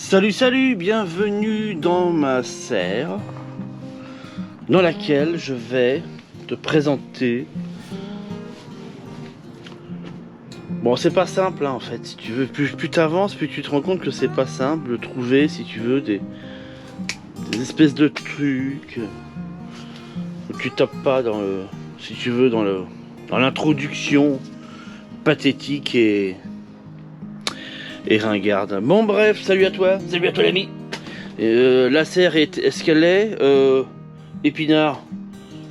Salut, salut, bienvenue dans ma serre dans laquelle je vais te présenter. Bon, c'est pas simple hein, en fait, si tu veux, plus t'avances, plus tu te rends compte que c'est pas simple de trouver, si tu veux, des espèces de trucs où tu tapes pas dans le, si tu veux, dans l'introduction pathétique et ringarde. Bon bref, salut à toi l'ami. La serre est-ce qu'elle est épinard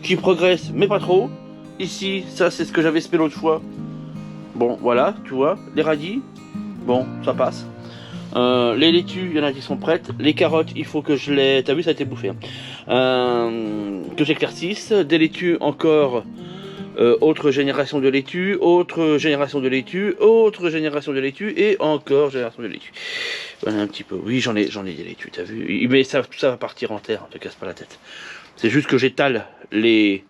qui progresse mais pas trop. Ici, ça c'est ce que j'avais spé l'autre fois. Bon voilà, tu vois, les radis, bon ça passe. Les laitues, il y en a qui sont prêtes. Les carottes, il faut que je les... T'as vu, ça a été bouffé. Que j'éclaircisse. Des laitues encore. Autre génération de laitue, autre génération de laitue, autre génération de laitue et encore génération de laitue. Voilà un petit peu. Oui, j'en ai des laitues, t'as vu. Mais ça, tout ça va partir en terre, ne te casse pas la tête. C'est juste que j'étale les...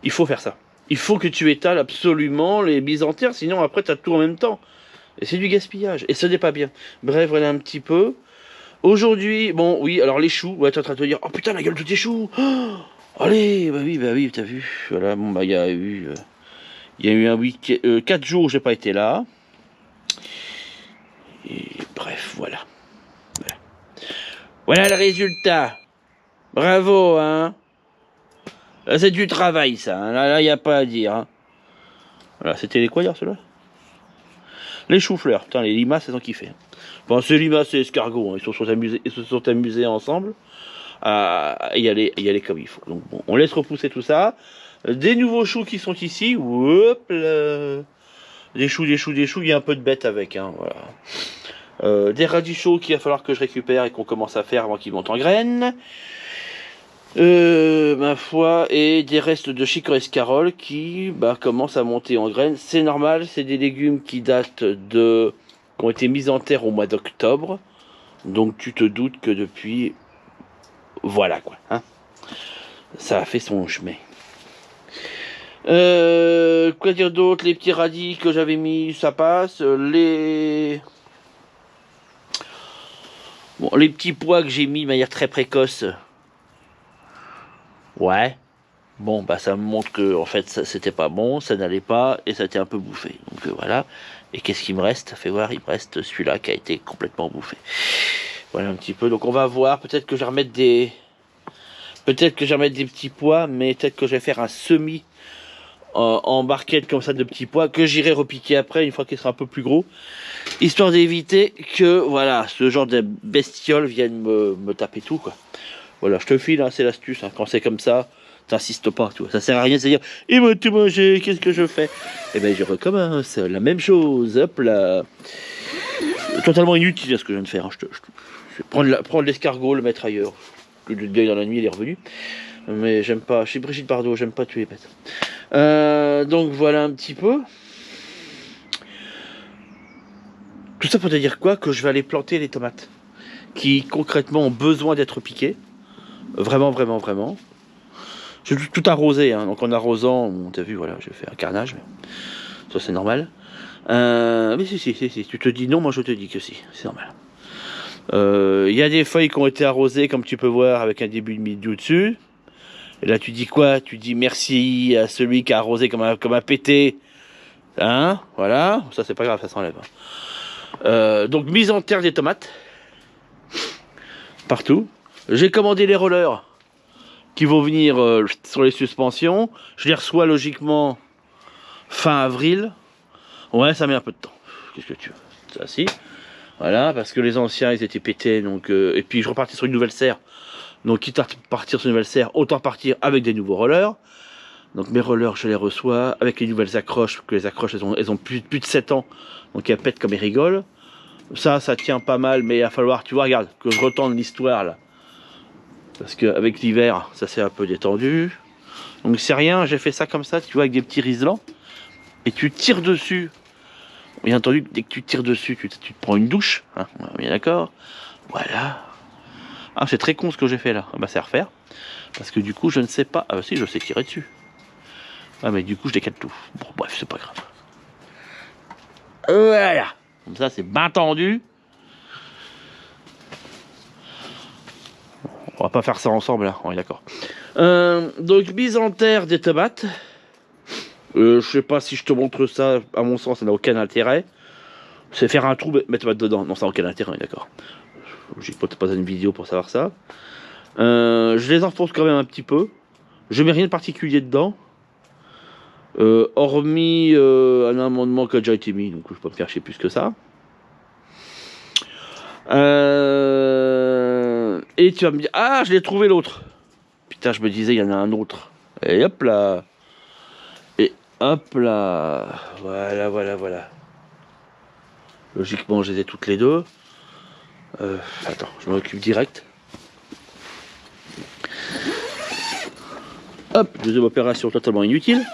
Il faut faire ça. Il faut que tu étales absolument les mises en terre, sinon après t'as tout en même temps. Et c'est du gaspillage. Et ce n'est pas bien. Bref, voilà un petit peu. Aujourd'hui, bon, oui, alors les choux. Ouais, t'es en train de te dire, oh putain, la gueule de tes choux. Oh, allez, bah oui, t'as vu. Voilà, bon, bah, il y a eu un week 4 jours où j'ai pas été là. Et bref, voilà. Voilà le résultat. Bravo, hein. Là, c'est du travail, ça. Hein. Là, il n'y a pas à dire. Hein. Voilà, c'était les quoi hier, ceux-là? Les choux-fleurs. Putain, les limaces, elles ont kiffé. Bon, c'est limaces et escargots. Hein. Ils se sont amusés ensemble à y aller comme il faut. Donc, bon, on laisse repousser tout ça. Des nouveaux choux qui sont ici. Hop là. Des choux. Il y a un peu de bête avec. Hein, voilà. Des radichaux qu'il va falloir que je récupère et qu'on commence à faire avant qu'ils montent en graines. Ma foi, et des restes de chicorée escarole qui commencent à monter en graines. C'est normal, c'est des légumes qui datent qui ont été mis en terre au mois d'octobre. Donc tu te doutes que depuis, voilà quoi, hein. Ça a fait son chemin. Quoi dire d'autre? Les petits radis que j'avais mis, ça passe. Les petits pois que j'ai mis de manière très précoce. Ouais. Bon, ça me montre que en fait c'était pas bon, ça n'allait pas et ça a été un peu bouffé. Donc voilà. Et qu'est-ce qu'il me reste? Fais voir, il me reste celui-là qui a été complètement bouffé. Voilà un petit peu. Donc on va voir. Peut-être que je vais remettre des petits pois, mais peut-être que je vais faire un semis en barquette comme ça de petits pois que j'irai repiquer après une fois qu'il sera un peu plus gros, histoire d'éviter que voilà ce genre de bestioles viennent me taper tout quoi. Voilà, je te file, hein, c'est l'astuce. Hein, quand c'est comme ça, t'insistes pas, tu vois. Ça sert à rien de se dire, il va tout manger, qu'est-ce que je fais? Eh ben, je recommence la même chose. Hop là. Totalement inutile ce que je viens de faire. Hein. Je vais prendre l'escargot, le mettre ailleurs. Le deuil dans la nuit, il est revenu. Mais j'aime pas. Je suis Brigitte Bardot, j'aime pas tuer les bêtes. Donc voilà un petit peu. Tout ça pour te dire quoi? Que je vais aller planter les tomates. Qui concrètement ont besoin d'être piquées. Vraiment. J'ai tout arrosé, hein. Donc en arrosant, bon, t'as vu, voilà, j'ai fait un carnage, mais ça c'est normal. Mais si, tu te dis non, moi je te dis que si, c'est normal. Il y a des feuilles qui ont été arrosées, comme tu peux voir, avec un début de mildiou dessus. Et là tu dis quoi? Tu dis merci à celui qui a arrosé comme un pété. Hein? Voilà, ça c'est pas grave, ça s'enlève. Donc mise en terre des tomates. Partout. J'ai commandé les rollers qui vont venir sur les suspensions. Je les reçois logiquement fin avril. Ouais, ça met un peu de temps. Qu'est-ce que tu veux? Ça, si. Voilà, parce que les anciens, ils étaient pétés. Donc, et puis, je repartais sur une nouvelle serre. Donc, quitte à partir sur une nouvelle serre, autant partir avec des nouveaux rollers. Donc, mes rollers, je les reçois avec les nouvelles accroches. Que les accroches, elles ont plus de 7 ans. Donc, elles pètent comme elles rigolent. Ça tient pas mal. Mais il va falloir, tu vois, regarde, que je retende l'histoire, là. Parce qu'avec l'hiver, ça s'est un peu détendu. Donc c'est rien, j'ai fait ça comme ça, tu vois, avec des petits riselants. Et tu tires dessus. Bien entendu, dès que tu tires dessus, tu te prends une douche. Hein, bien d'accord. Voilà. Ah, c'est très con ce que j'ai fait là. C'est à refaire. Parce que du coup, je ne sais pas... Ah si, je sais tirer dessus. Ah, mais du coup, je décale tout. Bon, bref, c'est pas grave. Voilà. Comme ça, c'est bien tendu. On va pas faire ça ensemble là, on est d'accord. Donc mise en terre des tomates. Je sais pas si je te montre ça, à mon sens ça n'a aucun intérêt. C'est faire un trou, mettre tomates dedans. Non, ça n'a aucun intérêt, on est d'accord. J'ai peut-être pas une vidéo pour savoir ça. Je les enfonce quand même un petit peu. Je mets rien de particulier dedans. Hormis un amendement qui a déjà été mis, donc je peux pas me faire chier plus que ça. Et tu vas me dire, ah, je l'ai trouvé l'autre. Putain, je me disais, il y en a un autre. Et hop là. Et hop là. Voilà, voilà, voilà. Logiquement, je les ai toutes les deux. Attends, je m'en occupe direct. Hop, deuxième opération totalement inutile.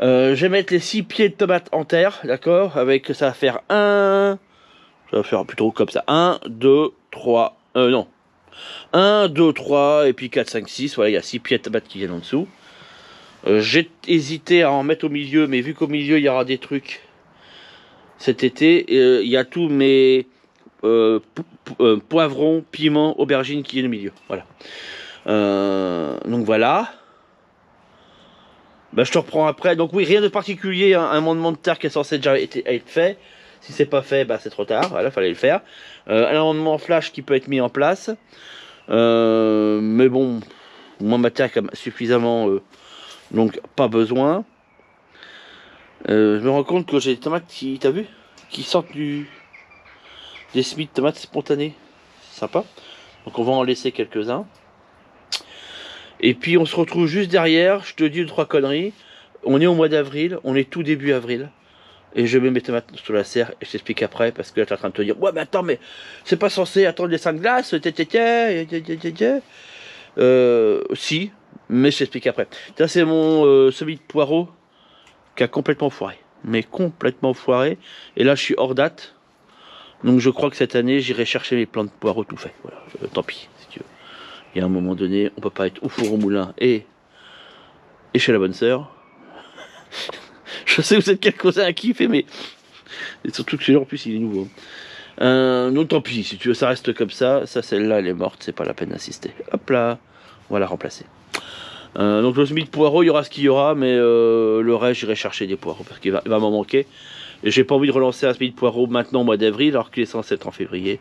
Je vais mettre les 6 pieds de tomates en terre, d'accord. Avec, ça va faire 1... Ça va faire plutôt comme ça. 1, 2, 3... non. 1, 2, 3, et puis 4, 5, 6. Voilà, il y a 6 pieds de tomates qui viennent en dessous. J'ai hésité à en mettre au milieu, mais vu qu'au milieu, il y aura des trucs cet été, il y a tous mes poivrons, piments, aubergines qui viennent au milieu. Voilà. Donc voilà. Ben, je te reprends après. Donc oui, rien de particulier, hein, un amendement de terre qui est censé déjà être fait. Si c'est pas fait, bah, c'est trop tard. Voilà, fallait le faire. Un amendement flash qui peut être mis en place. Mais bon, moi ma terre est suffisamment, donc pas besoin. Je me rends compte que j'ai des tomates qui, t'as vu, qui sortent des semis de tomates spontanées. C'est sympa. Donc on va en laisser quelques-uns. Et puis on se retrouve juste derrière, je te dis 2-3 conneries. On est au mois d'avril, on est tout début avril. Et je mets mes tomates sur la serre et je t'explique après parce que là tu es en train de te dire ouais mais attends mais c'est pas censé attendre les 5 glaces, si, mais je t'explique après. Ça c'est mon semis de poireau qui a complètement foiré. Mais complètement foiré. Et là je suis hors date. Donc je crois que cette année j'irai chercher mes plants de poireaux tout fait. Voilà, tant pis si tu veux. Il y a un moment donné, on peut pas être au four au moulin et chez la bonne sœur. Je sais que vous êtes quelques-uns à kiffer, mais et surtout que celui-là en plus il est nouveau. Donc tant pis, si tu veux, ça reste comme ça. Ça, celle-là, elle est morte, c'est pas la peine d'insister. Hop là, on va la remplacer. Donc le semis de poireaux, il y aura ce qu'il y aura, mais le reste, j'irai chercher des poireaux parce qu'il va m'en manquer. Et j'ai pas envie de relancer un semis de poireaux maintenant au mois d'avril, alors qu'il est censé être en février.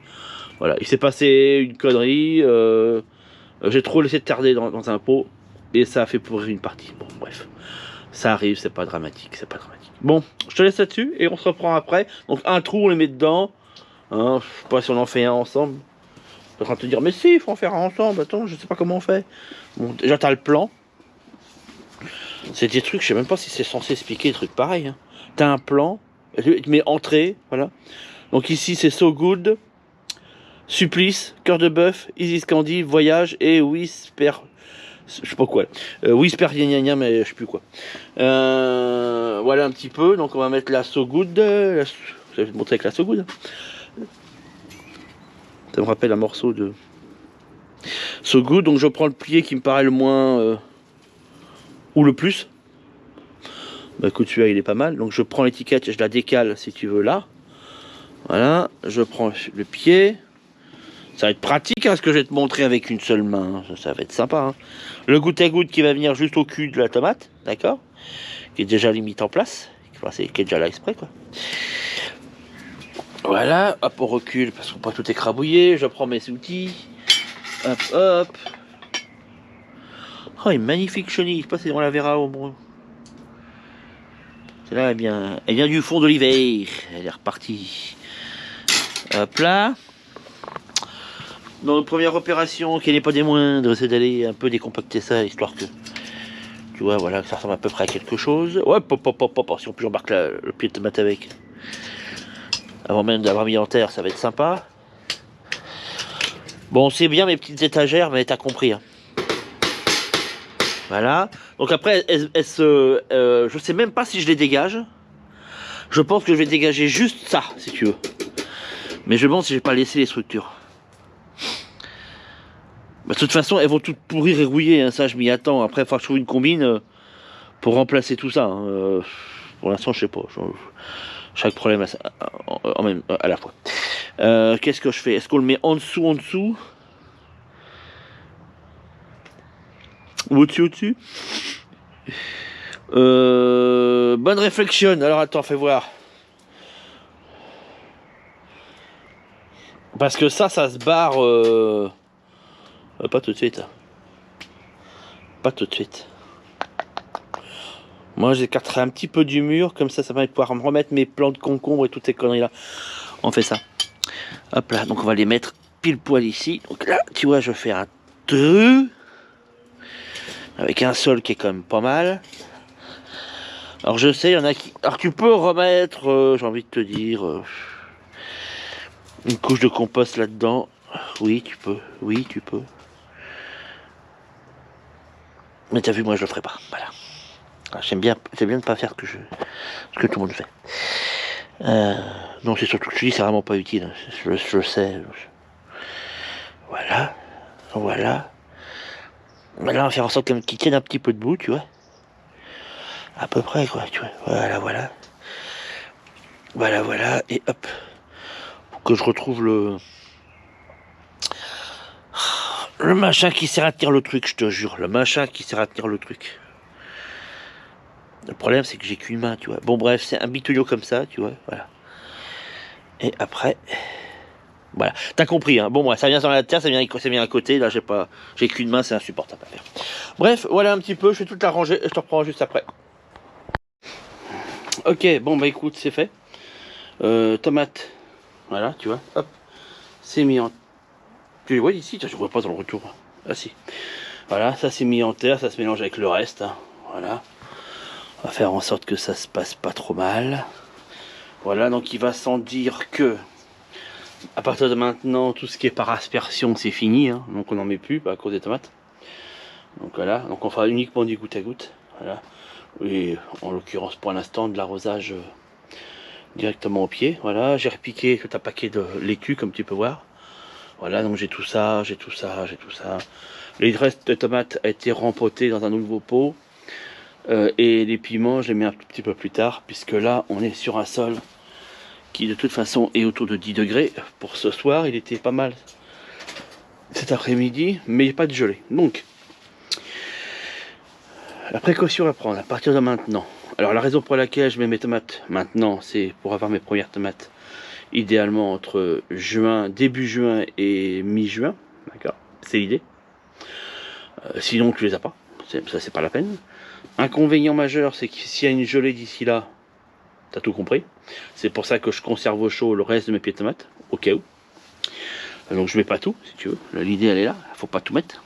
Voilà, il s'est passé une connerie. J'ai trop laissé tarder dans un pot et ça a fait pourrir une partie. Bon, bref, ça arrive, c'est pas dramatique, c'est pas dramatique. Bon, je te laisse là-dessus et on se reprend après. Donc un trou, on les met dedans. Hein, je sais pas si on en fait un ensemble. Je suis en train de te dire, mais si, il faut en faire un ensemble. Attends, je sais pas comment on fait. Bon, déjà t'as le plan. C'est des trucs, je sais même pas si c'est censé expliquer des trucs pareils. Hein. T'as un plan, tu mets entrée, voilà. Donc ici c'est So Good. Supplice, cœur de bœuf, Easy Candy, voyage et Whisper. Je sais pas quoi. Whisper gna mais je sais plus quoi. Voilà un petit peu. Donc on va mettre la So Good. Je vais te montrer avec la So Good. Ça me rappelle un morceau de So Good. Donc je prends le plié qui me paraît le moins ou le plus. Bah écoute, celui-là il est pas mal. Donc je prends l'étiquette et je la décale si tu veux là. Voilà. Je prends le pied. Ça va être pratique hein, ce que je vais te montrer avec une seule main. Ça va être sympa. Hein. Le goutte à goutte qui va venir juste au cul de la tomate. D'accord. Qui est déjà limite en place. Qui est déjà là exprès quoi. Voilà. Hop, on recule parce qu'on peut pas tout écrabouiller. Je prends mes outils. Hop, hop. Oh, une magnifique chenille. Je sais pas si on la verra au moins. Celle-là, elle vient du fond de l'hiver. Elle est repartie. Hop là. Donc première opération qui n'est pas des moindres, c'est d'aller un peu décompacter ça, histoire que tu vois, voilà, que ça ressemble à peu près à quelque chose. Ouais, si on peut embarquer le pied de tomate avec. Avant même d'avoir mis en terre, ça va être sympa. Bon, c'est bien mes petites étagères, mais t'as compris. Hein. Voilà. Donc après, je sais même pas si je les dégage. Je pense que je vais dégager juste ça, si tu veux. Mais je me demande si je vais pas laisser les structures. Bah, de toute façon, elles vont toutes pourrir et rouiller, hein, ça je m'y attends. Après, il faudra que je trouve une combine pour remplacer tout ça. Hein. Pour l'instant, je sais pas. Chaque problème à la fois. Qu'est-ce que je fais? Est-ce qu'on le met en dessous ou au-dessus? Bonne réflexion. Alors attends, fais voir. Parce que ça se barre. Pas tout de suite. Pas tout de suite. Moi, j'écarterai un petit peu du mur, comme ça va pouvoir me remettre mes plants de concombre et toutes ces conneries là. On fait ça. Hop là, donc on va les mettre pile poil ici. Donc là, tu vois, je fais un trou avec un sol qui est quand même pas mal. Alors je sais, il y en a qui. Alors tu peux remettre, j'ai envie de te dire, une couche de compost là-dedans. Oui, tu peux. Oui, tu peux. Mais t'as vu, moi je le ferai pas. Voilà. J'aime bien ne pas faire ce que tout le monde fait. Non, c'est surtout que je dis, c'est vraiment pas utile. Je sais. Voilà. Voilà. Maintenant, on va faire en sorte qu'il tienne un petit peu debout, tu vois. À peu près, quoi, tu vois. Voilà, voilà. Voilà, voilà. Et hop. Pour que je retrouve le machin qui sert à tenir le truc, je te jure. Le machin qui sert à tenir le truc. Le problème, c'est que j'ai qu'une main, tu vois. Bon, bref, c'est un bitouillot comme ça, tu vois. Voilà. Et après... Voilà, t'as compris, hein. Bon, moi, ça vient dans la terre, ça vient à côté. Là, j'ai qu'une main, c'est insupportable à faire. Bref, voilà un petit peu. Je fais toute la rangée et je te reprends juste après. Ok, bon, bah écoute, c'est fait. Tomate. Voilà, tu vois. Hop. C'est mis en... Tu les vois ici? Je vois pas dans le retour. Ah si. Voilà, ça c'est mis en terre, ça se mélange avec le reste. Hein. Voilà. On va faire en sorte que ça se passe pas trop mal. Voilà, donc il va sans dire que à partir de maintenant, tout ce qui est par aspersion, c'est fini. Hein. Donc on n'en met plus à cause des tomates. Donc voilà, donc on fera uniquement du goutte à goutte. Voilà. Et en l'occurrence pour l'instant de l'arrosage directement au pied. Voilà, j'ai repiqué tout un paquet de laitue comme tu peux voir. Voilà, donc j'ai tout ça, j'ai tout ça, j'ai tout ça. Les restes de tomates a été rempoté dans un nouveau pot. Et les piments, je les mets un tout petit peu plus tard, puisque là, on est sur un sol qui de toute façon est autour de 10 degrés. Pour ce soir, il était pas mal cet après-midi, mais il n'y a pas de gelée. Donc, la précaution à prendre à partir de maintenant. Alors la raison pour laquelle je mets mes tomates maintenant, c'est pour avoir mes premières tomates idéalement entre début juin et mi-juin. D'accord, c'est l'idée. Sinon tu les as pas, ça c'est pas la peine. Inconvénient majeur, c'est que s'il y a une gelée d'ici là, t'as tout compris. C'est pour ça que je conserve au chaud le reste de mes pieds de tomates, au cas où. Donc je mets pas tout, si tu veux. L'idée elle est là, faut pas tout mettre.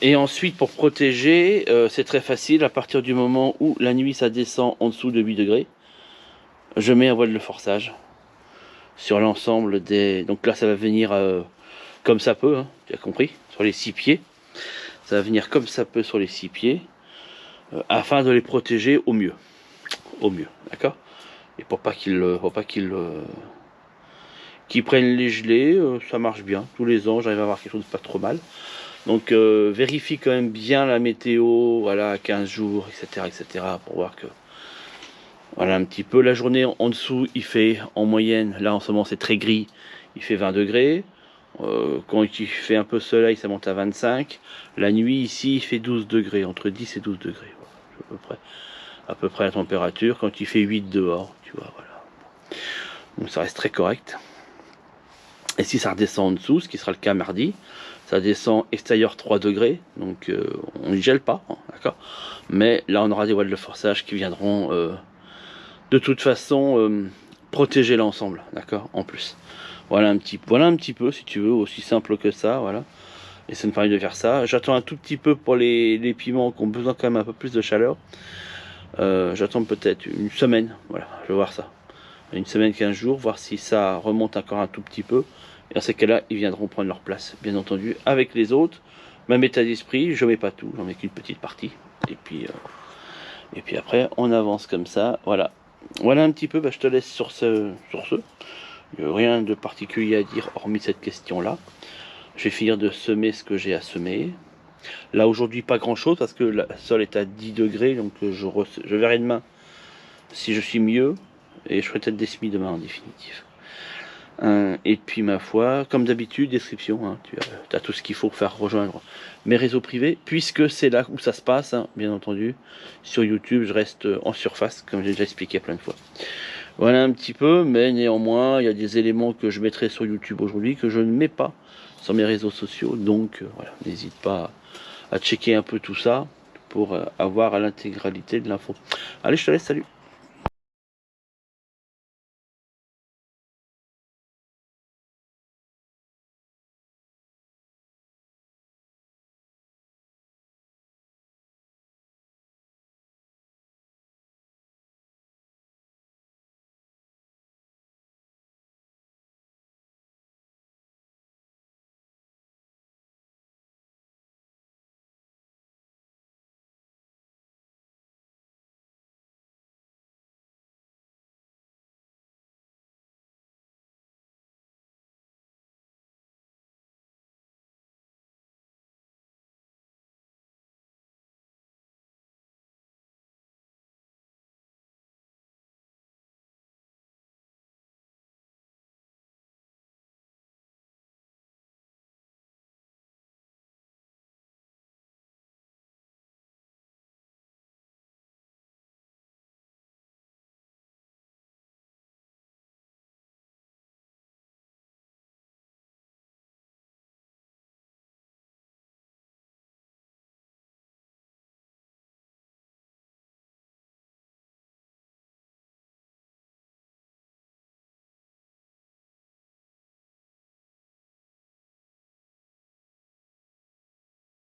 Et ensuite pour protéger, c'est très facile. À partir du moment où la nuit ça descend en dessous de 8 degrés, je mets un voile de forçage sur l'ensemble des... Donc là ça va venir comme ça peut, hein, tu as compris, sur les 6 pieds. Ça va venir comme ça peut sur les 6 pieds, afin de les protéger au mieux. Au mieux, d'accord. Et pour pas qu'ils prennent les gelées, ça marche bien. Tous les ans, j'arrive à avoir quelque chose de pas trop mal. Donc vérifie quand même bien la météo, voilà, 15 jours, etc., etc., pour voir que... Voilà un petit peu. La journée en dessous, il fait en moyenne, là en ce moment c'est très gris, il fait 20 degrés. Quand il fait un peu soleil, ça monte à 25. La nuit ici, il fait 12 degrés, entre 10 et 12 degrés. Voilà, à peu près la température. Quand il fait 8 dehors, tu vois, voilà. Donc ça reste très correct. Et si ça redescend en dessous, ce qui sera le cas mardi, ça descend extérieur 3 degrés, donc on ne gèle pas, hein, d'accord. Mais là, on aura des voiles de forçage qui viendront de toute façon protéger l'ensemble, d'accord, en plus. Voilà un petit peu, si tu veux, aussi simple que ça, voilà. Et ça me permet de faire ça. J'attends un tout petit peu pour les piments qui ont besoin quand même un peu plus de chaleur. J'attends peut-être une semaine, voilà, je vais voir ça. Une semaine, 15 jours, voir si ça remonte encore un tout petit peu. Et dans ces cas-là, ils viendront prendre leur place, bien entendu, avec les autres. Même état d'esprit, je mets pas tout, j'en mets qu'une petite partie. Et puis après, on avance comme ça, voilà. Voilà un petit peu, bah, je te laisse sur ce. Il n'y a rien de particulier à dire hormis cette question-là. Je vais finir de semer ce que j'ai à semer. Là aujourd'hui pas grand chose parce que le sol est à 10 degrés, donc je verrai demain si je suis mieux. Et je ferai peut-être des semis demain en définitive. Et puis ma foi, comme d'habitude, description, hein, tu as tout ce qu'il faut pour faire rejoindre mes réseaux privés, puisque c'est là où ça se passe, hein, bien entendu. Sur YouTube, je reste en surface, comme j'ai déjà expliqué plein de fois. Voilà un petit peu, mais néanmoins, il y a des éléments que je mettrai sur YouTube aujourd'hui que je ne mets pas sur mes réseaux sociaux. Donc voilà, n'hésite pas à checker un peu tout ça pour avoir l'intégralité de l'info. Allez, je te laisse, salut!